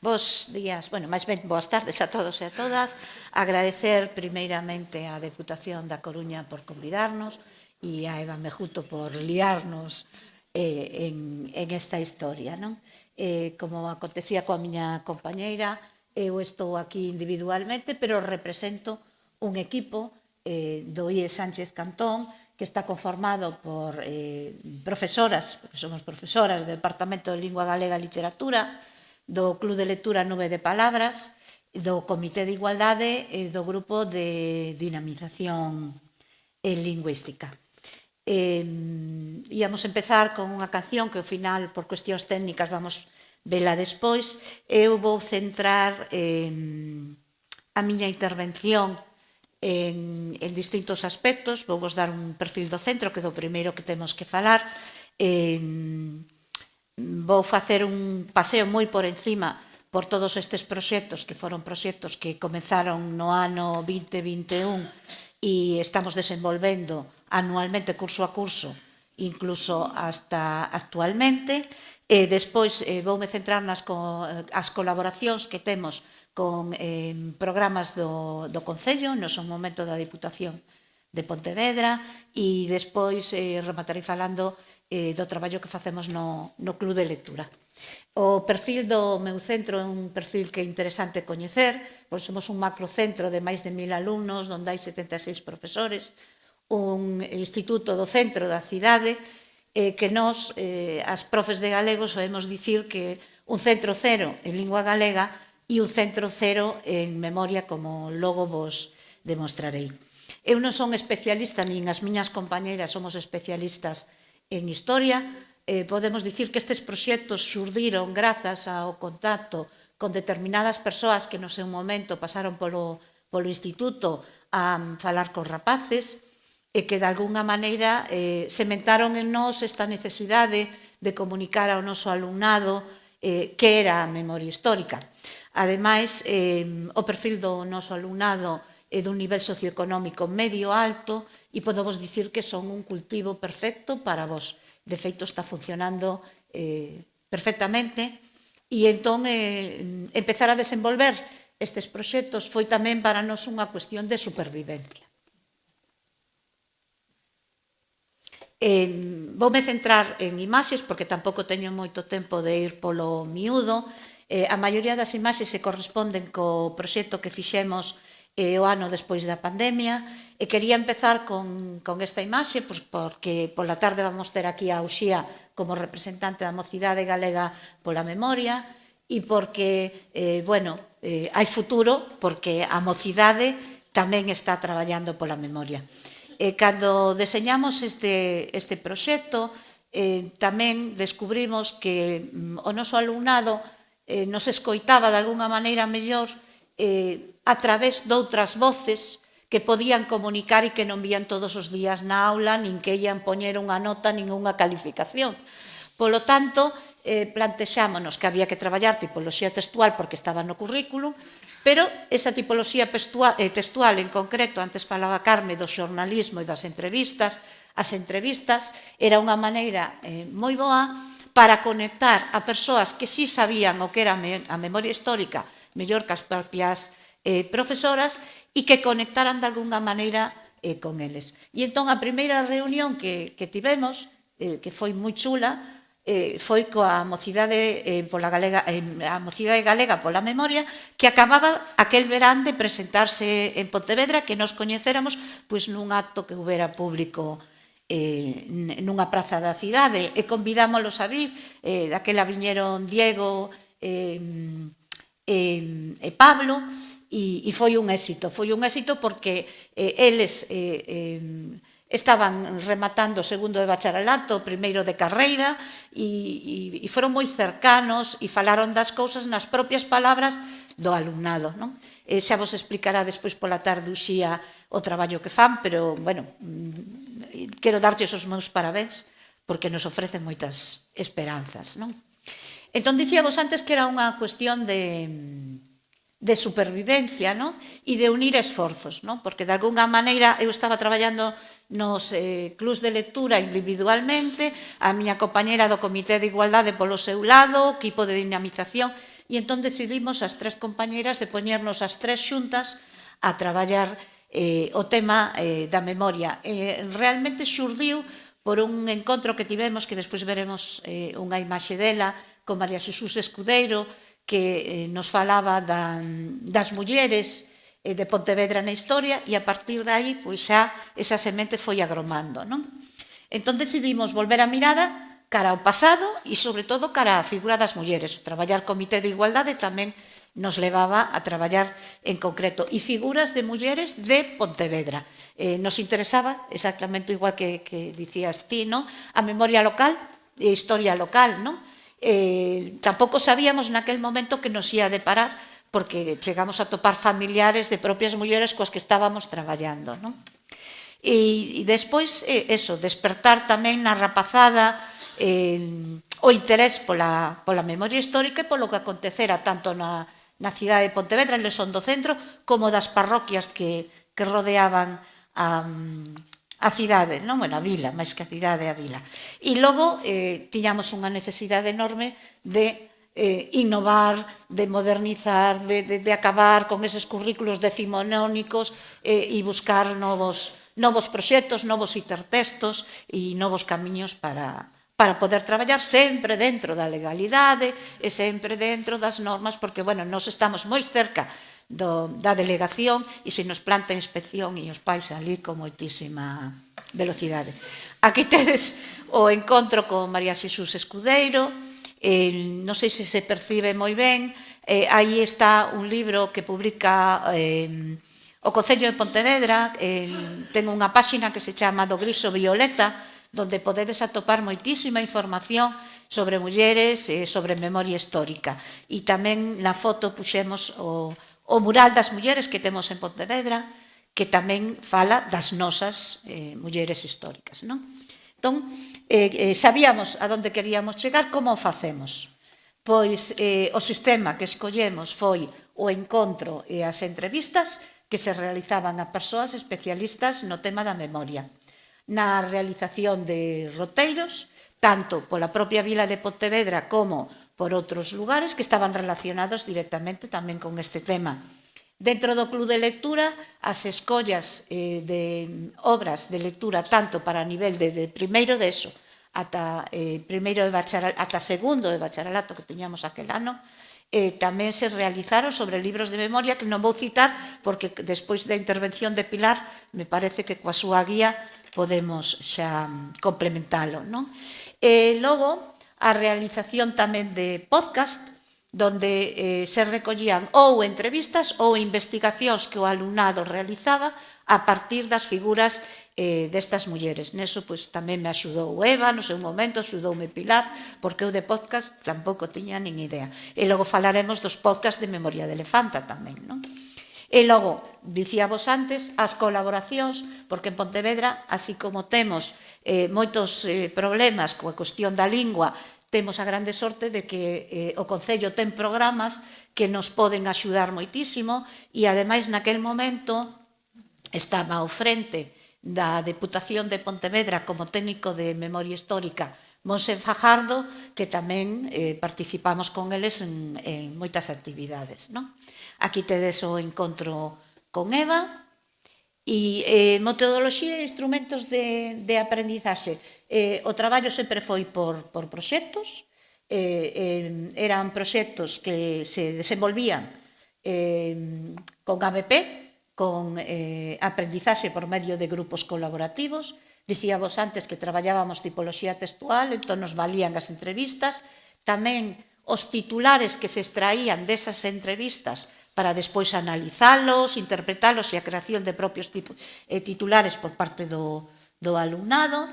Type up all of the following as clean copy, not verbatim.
Bos días, bueno, máis ben boas tardes a todos e a todas. Agradecer primeiramente á Deputación da Coruña por convidarnos e a Eva Mejuto por liarnos en esta historia, non? Como acontecía coa miña compañeira, eu estou aquí individualmente, pero represento un equipo do IE Sánchez Cantón que está conformado por profesoras, porque somos profesoras do Departamento de Lingua Galega e Literatura, do Club de Lectura Nube de Palabras, do Comité de Igualdade e do Grupo de Dinamización Lingüística. Íamos empezar con unha canción que ao final, por cuestións técnicas, vamos vela despois. Eu vou centrar a miña intervención en distintos aspectos. Vou vos dar un perfil do centro, que é do primeiro que temos que falar. Vou facer un paseo moi por encima por todos estes proxectos, que foron proxectos que comenzaron no ano 2021 e estamos desenvolvendo anualmente, curso a curso, incluso hasta actualmente. Despois voume centrar nas colaboracións que temos con programas do Concello, no son momento da Diputación de Pontevedra, e despois rematarei falando do traballo que facemos no Club de Lectura. O perfil do meu centro é un perfil que é interesante coñecer, pois somos un macrocentro de máis de 1000 alumnos, onde hai 76 profesores, un instituto do centro da cidade, que nós, as profes de galego, sabemos dicir que un centro cero en lingua galega e un centro cero en memoria, como logo vos demostrarei. Eu non son especialista, nin as miñas compañeras somos especialistas en historia. Podemos dicir que estes proxectos surdiron grazas ao contacto con determinadas persoas que no seu momento pasaron polo instituto a falar cos rapaces e que de alguna maneira sementaron en nós esta necesidade de comunicar ao noso alumnado que era a memoria histórica. Ademais, o perfil do noso alumnado é dun nivel socioeconómico medio alto e podemos dicir que son un cultivo perfecto para vos. De feito, está funcionando perfectamente e entón empezar a desenvolver estes proxectos foi tamén para nós unha cuestión de supervivencia. Voume centrar en imaxes porque tampouco teño moito tempo de ir polo miúdo. A maioría das imaxes se corresponden co proxecto que fixemos o ano despois da pandemia, e quería empezar con esta imaxe porque pola tarde vamos ter aquí a Uxía como representante da Mocidade Galega pola Memoria e porque, hai futuro porque a mocidade tamén está traballando pola memoria. Cando deseñamos este proxecto, tamén descubrimos que o noso alumnado nos escoitaba de alguna maneira mellor a través doutras voces que podían comunicar e que non vían todos os días na aula, nin que ian poñer unha nota, nin unha calificación. Polo tanto, plantexámonos que había que traballar tipoloxía textual porque estaba no currículum, pero esa tipoloxía textual en concreto, antes falaba Carme do xornalismo e das entrevistas, as entrevistas era unha maneira moi boa para conectar a persoas que sí sabían o que era a memoria histórica mellor que as propias profesoras e que conectaran de alguna maneira con eles. E entón a primeira reunión que tivemos, que foi moi chula, foi coa Mocidade Galega pola Memoria, que acababa aquel verán de presentarse en Pontevedra, que nos coñecéramos nun acto que houbera público nunha praza da cidade, e convidámoslos a vir. Daquela viñeron Diego e Pablo, e foi un éxito porque eles estaban rematando o segundo de bacharelato, o primeiro de carreira, e foron moi cercanos e falaron das cousas nas propias palabras do alumnado. Xa vos explicará despois pola tarde Uxía o traballo que fan, pero, quero darlles os meus parabéns porque nos ofrecen moitas esperanzas. Entón, dicíamos antes que era unha cuestión de supervivencia e de unir esforzos, porque de alguna maneira eu estaba traballando nos clubs de lectura individualmente, a miña compañera do Comité de Igualdade polo seu lado, o equipo de dinamización, e entón decidimos as tres compañeiras de poñernos as tres xuntas a traballar o tema da memoria. Realmente xurdiu por un encontro que tivemos, que despois veremos unha imaxe dela, con María Xesús Escudeiro, que nos falaba das mulleres de Pontevedra na historia, e a partir de aí, pois xa esa semente foi agromando, non? Entón decidimos volver a mirada cara ao pasado e, sobre todo, cara á figura das mulleres. O traballar Comité de Igualdade tamén nos levaba a traballar en concreto e figuras de mulleres de Pontevedra. Nos interesaba, exactamente igual que dicías ti, non? A memoria local e a historia local, non? Tampouco sabíamos naquel momento que nos ia deparar, porque chegamos a topar familiares de propias mulleres coas que estábamos traballando, non? E despois, despertar tamén na rapazada o interés pola memoria histórica e polo que acontecera tanto na cidade de Pontevedra, en Lesón do Centro, como das parroquias que rodeaban a cidade, non? Bueno, a vila, máis que a cidade, a vila. E logo tiñamos unha necesidade enorme de innovar, de modernizar, de acabar con eses currículos decimonónicos e buscar novos proxectos, novos hipertextos e novos camiños para poder traballar sempre dentro da legalidade e sempre dentro das normas, porque, bueno, nós estamos moi cerca da delegación e se nos planta inspección e os pais ali con moitísima velocidade. Aquí tedes o encontro con María Xesús Escudeiro, non sei se se percibe moi ben, aí está un libro que publica o Concello de Pontevedra, ten unha páxina que se chama Do Griso Violeta, donde podedes atopar moitísima información sobre mulleres e sobre memoria histórica. E tamén na foto puxemos o mural das mulleres que temos en Pontevedra, que tamén fala das nosas mulleres históricas, non? Entón, sabíamos a onde queríamos chegar, como o facemos? Pois o sistema que escollemos foi o encontro e as entrevistas que se realizaban a persoas especialistas no tema da memoria. Na realización de roteiros, tanto pola propia vila de Pontevedra como por outros lugares que estaban relacionados directamente tamén con este tema. Dentro do club de lectura, as escollas de obras de lectura tanto para nivel de primeiro de ESO ata primeiro de bacharelato, ata segundo de bacharelato que tiñamos aquel ano, tamén se realizaron sobre libros de memoria que non vou citar porque despois da intervención de Pilar me parece que coa súa guía podemos xa complementalo, non? E logo a realización tamén de podcast donde se recollían ou entrevistas ou investigacións que o alumnado realizaba a partir das figuras destas mulleres. Neso, pois, tamén me axudou Eva, no seu momento, axudoume Pilar, porque eu de podcast tampouco tiña nin idea. E logo falaremos dos podcast de Memoria de Elefanta tamén, non? E logo, dicíamos antes, as colaboracións, porque en Pontevedra, así como temos moitos problemas coa cuestión da lingua, temos a grande sorte de que o Concello ten programas que nos poden axudar moitísimo e, ademais, naquel momento estaba ao frente da Deputación de Pontevedra como técnico de memoria histórica Monse Fajardo, que tamén participamos con eles en moitas actividades, non? Aquí tedes o encontro con Eva e metodoloxía e instrumentos de aprendizaxe. O traballo sempre foi por proxectos, eran proxectos que se desenvolvían con ABP, con aprendizaxe por medio de grupos colaborativos. Dicíamos antes que traballábamos tipoloxía textual, entón nos valían as entrevistas, tamén os titulares que se extraían desas entrevistas para despois analizalos, interpretalos e a creación de propios titulares por parte do alumnado,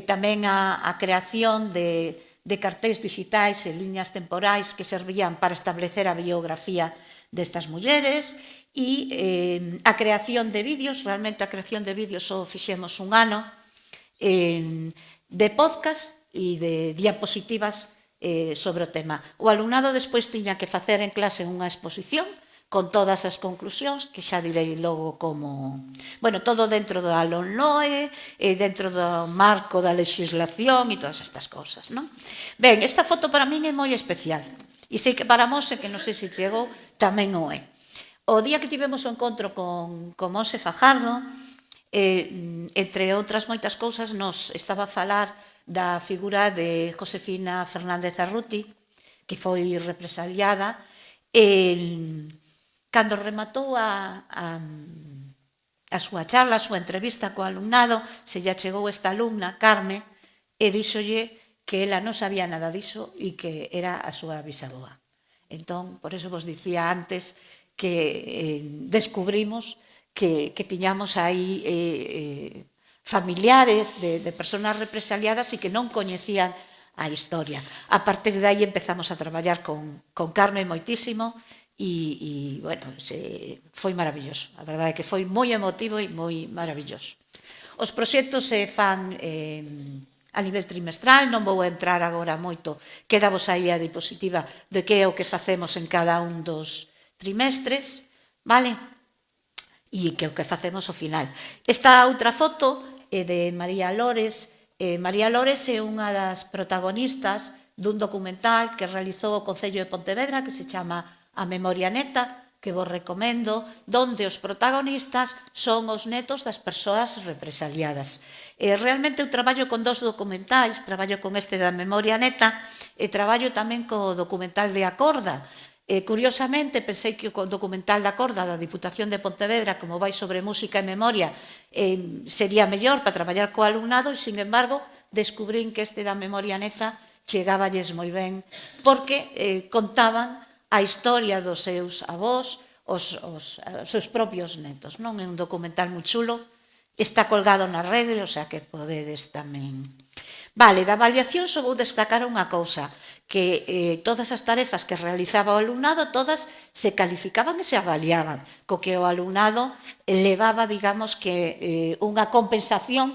tamén a creación de cartéis digitais e liñas temporais que servían para establecer a biografía destas mulleres e a creación de vídeos, realmente a creación de vídeos só fixemos un ano, de podcast e de diapositivas sobre o tema. O alumnado despois tiña que facer en clase unha exposición con todas as conclusións, que xa direi logo como... Bueno, todo dentro da LOMLOE, dentro do marco da legislación e todas estas cousas, non? Ben, esta foto para min é moi especial. E sei que para Monse, que non sei se chegou, tamén o é. O día que tivemos o encontro con Monse Fajardo, entre outras moitas cousas, nos estaba a falar da figura de Josefina Fernández Arruti, que foi represaliada, cando rematou a súa charla, a súa entrevista co alumnado, se lla chegou esta alumna, Carme, e díxolle que ela non sabía nada diso e que era a súa bisavoa. Entón, por eso vos dicía antes que descubrimos que tiñamos aí familiares de persoas represaliadas e que non coñecían a historia. A partir de aí empezamos a traballar con Carme moitísimo e, bueno, foi maravilloso. A verdade é que foi moi emotivo e moi maravilloso. Os proxectos se fan a nivel trimestral, non vou entrar agora moito, quedavos aí a diapositiva de que é o que facemos en cada un dos trimestres, vale? E que é o que facemos ao final. Esta outra foto é de María Lores. María Lores é unha das protagonistas dun documental que realizou o Concello de Pontevedra que se chama A Memoria Neta, que vos recomendo, donde os protagonistas son os netos das persoas represaliadas. Realmente eu traballo con dos documentais, traballo con este da Memoria Neta e traballo tamén co documental de Acorda. Curiosamente, pensei que o documental da Corda da Diputación de Pontevedra, como vai sobre música e memoria, sería mellor para traballar co alumnado e, sin embargo, descubrín que este da Memoria Neta chegáballes moi ben, porque contaban a historia dos seus avós, os seus propios netos. Non é un documental moi chulo, está colgado na rede, o sea que podedes tamén. Vale, da avaliación só vou destacar unha cousa, que todas as tarefas que realizaba o alumnado, todas se calificaban e se avaliaban, co que o alumnado levaba, digamos, que unha compensación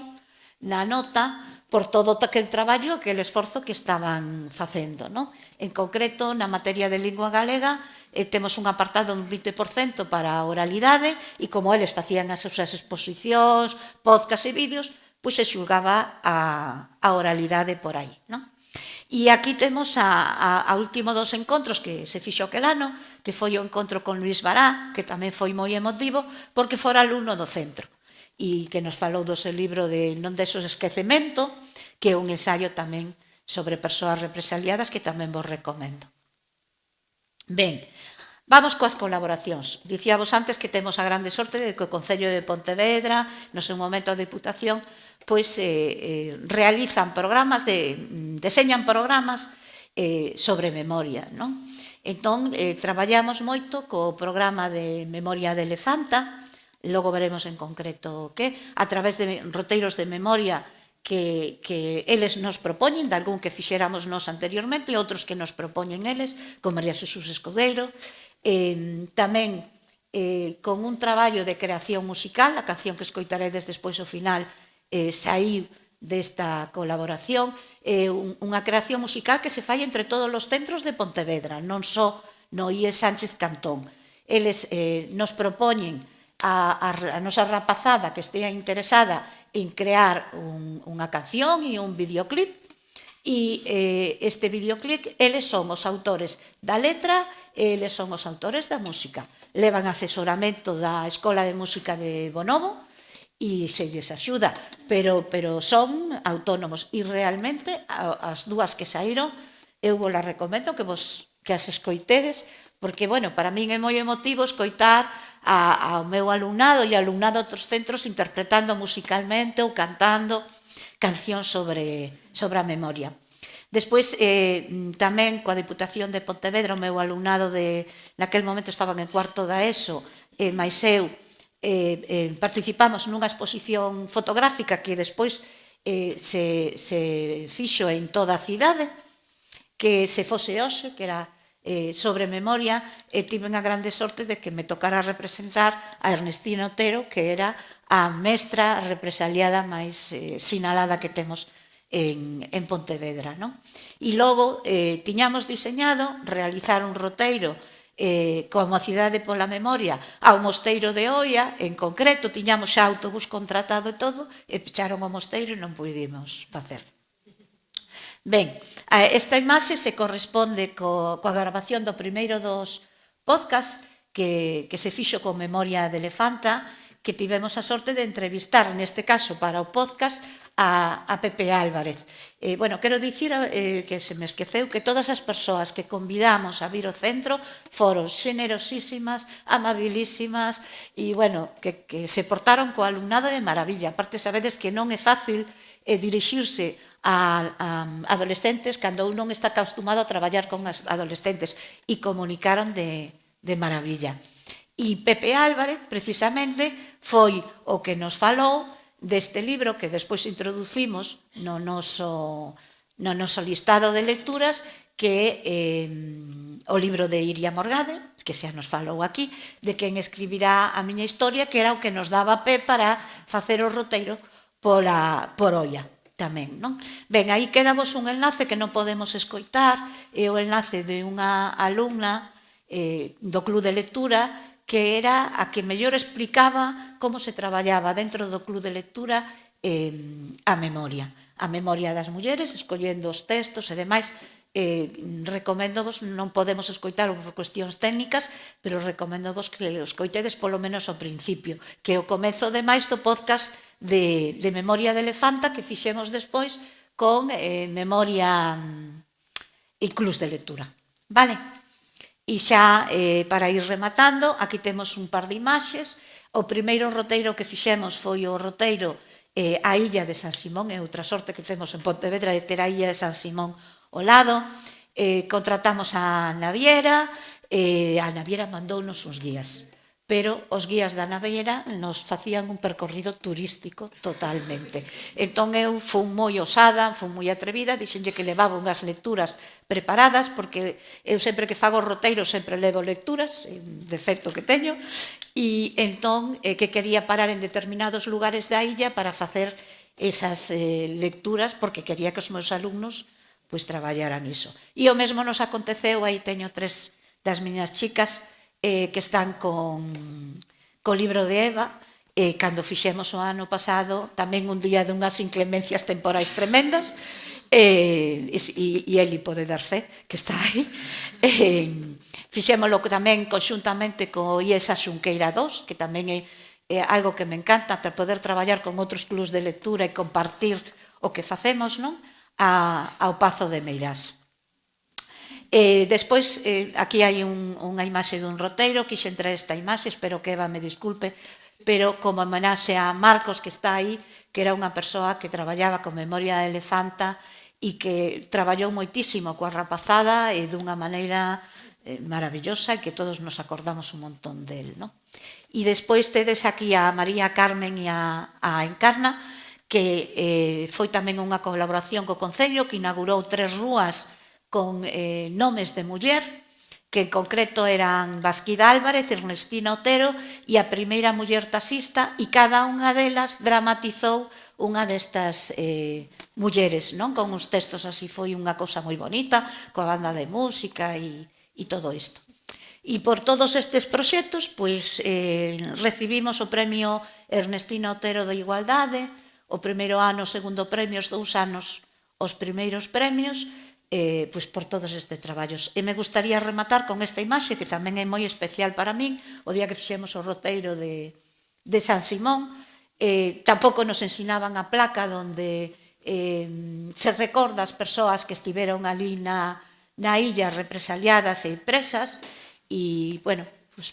na nota por todo aquel traballo, aquel esforzo que estaban facendo, non? En concreto, na materia de lingua galega, temos un apartado un 20% para a oralidade e como eles facían as súas exposicións, podcast e vídeos, pois se xulgaba a oralidade por aí, non? E aquí temos a último dos encontros que se fixo aquel ano, que foi o encontro con Luís Bará, que tamén foi moi emotivo, porque fora alumno do centro, e que nos falou do seu libro de Non desos esquecemento, que é un ensaio tamén sobre persoas represaliadas que tamén vos recomendo. Ben, vamos coas colaboracións. Dicíamos antes que temos a grande sorte de que o Concello de Pontevedra, no seu momento a Diputación, pois realizan programas, deseñan programas sobre memoria, non? Entón, traballamos moito co programa de Memoria de Elefanta, logo veremos en concreto que, a través de roteiros de memoria que eles nos propoñen, de algún que fixéramos nos anteriormente, e outros que nos propoñen eles, con María Xesús Escudeiro, tamén con un traballo de creación musical, a canción que escoitaredes despois ao final saiu desta colaboración, unha creación musical que se fai entre todos os centros de Pontevedra, non só no IE Sánchez Cantón. Eles nos propoñen a nosa rapazada que estea interesada en crear unha canción e un videoclip, e este videoclip, eles son os autores da letra e eles son os autores da música. Levan asesoramento da Escola de Música de Bonobo, e se lles axuda, pero son autónomos e realmente as dúas que saíron eu vos las recomendo que as escoitedes, porque, bueno, para min é moi emotivo escoitar ao meu alumnado e alumnado de outros centros interpretando musicalmente ou cantando cancións sobre a memoria. Despois, tamén coa Diputación de Pontevedra, o meu alumnado naquel momento estaban en cuarto da ESO, máis eu, participamos nunha exposición fotográfica que despois se fixo en toda a cidade, que se fose hoxe, que era sobre memoria, e tive a grande sorte de que me tocara representar a Ernestina Otero, que era a mestra represaliada máis sinalada que temos en Pontevedra. E logo tiñamos diseñado realizar un roteiro coa Mocidade pola Memoria ao Mosteiro de Oia, en concreto, tiñamos xa autobús contratado e todo, e pecharon o mosteiro e non pudimos facer. Ben, esta imaxe se corresponde coa grabación do primeiro dos podcasts que se fixo con Memoria de Elefanta, que tivemos a sorte de entrevistar, neste caso para o podcast, a Pepe Álvarez. Bueno, quero dicir que se me esqueceu que todas as persoas que convidamos a vir ao centro foron xenerosísimas, amabilísimas e, bueno, que se portaron co alumnado de maravilla. Aparte, sabedes que non é fácil dirixirse a adolescentes cando un non está acostumado a traballar con adolescentes e comunicaron de maravilla. E Pepe Álvarez, precisamente, foi o que nos falou deste libro que despois introducimos no noso listado de lecturas, que é o libro de Iria Morgade, que xa nos falou aquí, de quen escribirá a miña historia, que era o que nos daba pé para facer o roteiro por Olla tamén, non? Ben, aí quedamos un enlace que non podemos escoitar, é o enlace de unha alumna do Club de Lectura, que era a que mellor explicaba como se traballaba dentro do Club de Lectura a memoria das mulleres, escollendo os textos e demais. Recoméndovos, non podemos escoitar por cuestións técnicas, pero recoméndovos que o escoitedes polo menos ao principio, que é o comezo demais do podcast de Memoria de Elefanta que fixemos despois con Memoria e Clubs de Lectura. Vale? E xa, para ir rematando, aquí temos un par de imaxes. O primeiro roteiro que fixemos foi o roteiro a Illa de San Simón, é outra sorte que temos en Pontevedra de ter a Illa de San Simón ao lado. Contratamos a Naviera, a Naviera mandounos uns guías, pero os guías da Naviera nos facían un percorrido turístico totalmente. Entón eu fui moi osada, fui moi atrevida, dixenlle que levaba unhas lecturas preparadas, porque eu sempre que fago roteiros sempre levo lecturas, defecto que teño, e entón que quería parar en determinados lugares da illa para facer esas lecturas, porque quería que os meus alumnos pois traballaran iso. E o mesmo nos aconteceu, aí teño 3 das miñas chicas que están con o libro de Eva, cando fixemos o ano pasado, tamén un día dunhas inclemencias temporais tremendas, e Eli pode dar fe, que está aí. Fixémolo tamén conxuntamente co IESA Xunqueira 2, que tamén é algo que me encanta, para poder traballar con outros clubs de lectura e compartir o que facemos, non? Ao Pazo de Meirás. Despois, aquí hai unha imaxe dun roteiro, quixe entrar esta imaxe, espero que Eva me disculpe, pero como homenaxe a Marcos, que está aí, que era unha persoa que traballaba con Memoria de Elefanta e que traballou moitísimo coa rapazada e dunha maneira maravillosa, e que todos nos acordamos un montón del, non? E despois tedes aquí a María Carmen e a Encarna, que foi tamén unha colaboración co Concello, que inaugurou 3 rúas con nomes de muller, que en concreto eran Basquida Álvarez, Ernestina Otero e a primeira muller taxista, e cada unha delas dramatizou unha destas mulleres, non? Con uns textos así, foi unha cousa moi bonita, coa banda de música e todo isto. E por todos estes proxectos, pois, recibimos o premio Ernestina Otero de Igualdade, o primeiro ano o segundo premio, os 2 anos os primeiros premios, pois por todos estes traballos. E me gustaría rematar con esta imaxe, que tamén é moi especial para min, o día que fixemos o roteiro de San Simón. Tampouco nos ensinaban a placa onde se recorda as persoas que estiveron ali na illa represaliadas e presas, e, bueno,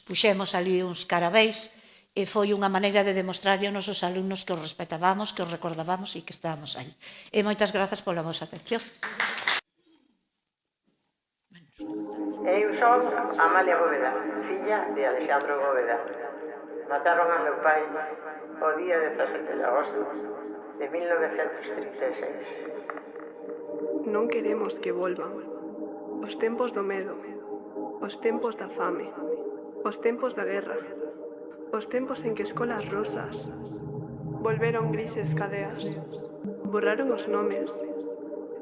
puxemos ali uns carabéis, e foi unha maneira de demostrarlle aos nosos alumnos que os respetábamos, que os recordábamos e que estábamos aí. E moitas grazas pola vosa atención. Eu son Amalia Bóveda, filla de Alexandro Bóveda. Mataron a meu pai o día 17 de agosto de 1936. Non queremos que volvan os tempos do medo, os tempos da fame, os tempos da guerra, os tempos en que escolas rosas volveron grises cadeas, borraron os nomes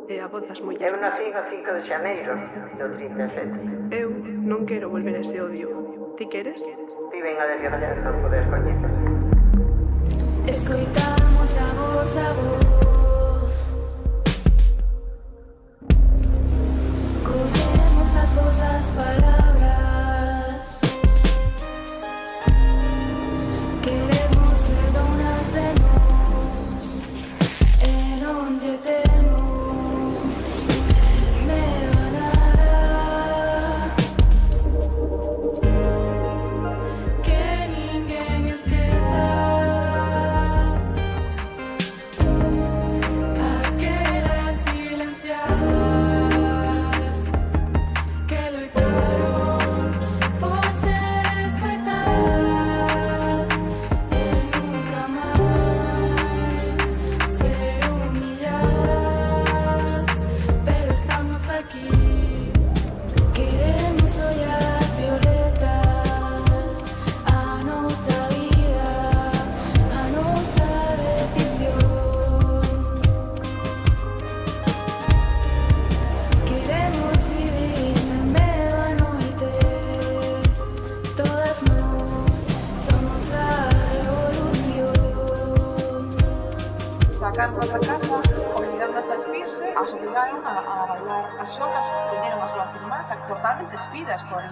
e a voz das Eu mulleres. nací o 5 de xaneiro do 37. Eu non quero volver a ese odio. Ti queres? Tiven a desgracia de non poder coñecer. Escoitamos a voz, chegando a casa, obligadas a espirse, as obligaron a bailar as xocas, poñeron as súas irmás totalmente espidas por aí.